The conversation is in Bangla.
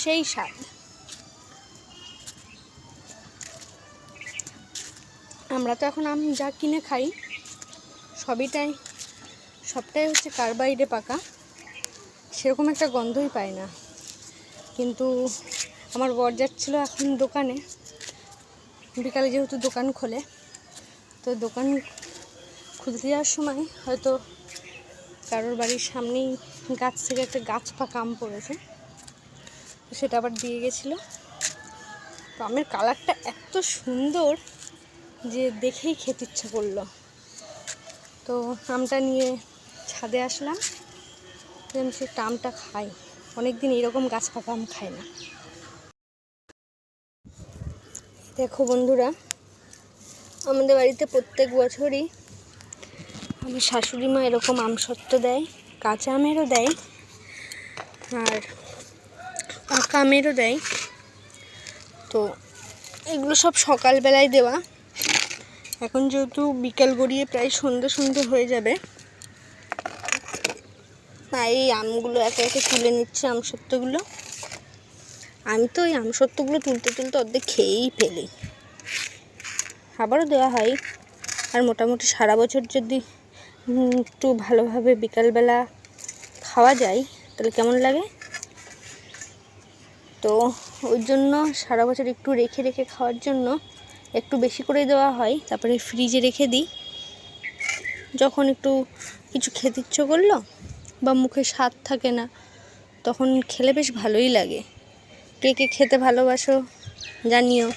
সেই স্বাদ। আমরা তো এখন আম যা কিনে খাই সবটাই হচ্ছে কার্বাইডে পাকা, সেরকম একটা গন্ধই পাই না। কিন্তু আমার বর যাচ্ছিল এখন দোকানে, বিকালে যেহেতু দোকান খোলে, তো দোকান খুলতে যাওয়ার সময় হয়তো কারোর বাড়ির সামনেই গাছ থেকে একটা গাছ পাকা আম পড়েছে, তো সেটা আবার দিয়ে গেছিলো। তো আমের কালারটা এত সুন্দর যে দেখেই খেতে ইচ্ছা করলো। তো আমটা নিয়ে ছাদে আসলাম, সে আমটা খাই, অনেকদিন এরকম গাছ পাকা আম খাই না। দেখো বন্ধুরা, আমাদের বাড়িতে প্রত্যেক বছরই আমার শাশুড়ি মা এরকম আমসত্ত্ব দেয়, কাঁচা আমেরও দেয় আর পাকা আমেরও দেয়। তো এগুলো সব সকালবেলায় দেওয়া। এখন যেহেতু বিকাল গড়িয়ে প্রায় সন্ধ্যে হয়ে যাবে, এই আমগুলো একে একে তুলে নিচ্ছে, আমসত্ত্বগুলো। আমি তো ওই আমসত্ত্বগুলো তুলতে অর্ধেক খেয়েই ফেলি, আবারও দেওয়া হয়। আর মোটামুটি সারা বছর যদি একটু ভালোভাবে বিকালবেলা খাওয়া যায় তাহলে কেমন লাগে। তো ওই জন্য সারা বছর একটু রেখে খাওয়ার জন্য একটু বেশি করে দেওয়া হয়, তারপরে ফ্রিজে রেখে দিই। যখন একটু কিছু খেতে ইচ্ছে করলো বা মুখে স্বাদ থাকে না, তখন খেলে বেশ ভালোই লাগে। কে কে খেতে ভালোবাসো জানিও।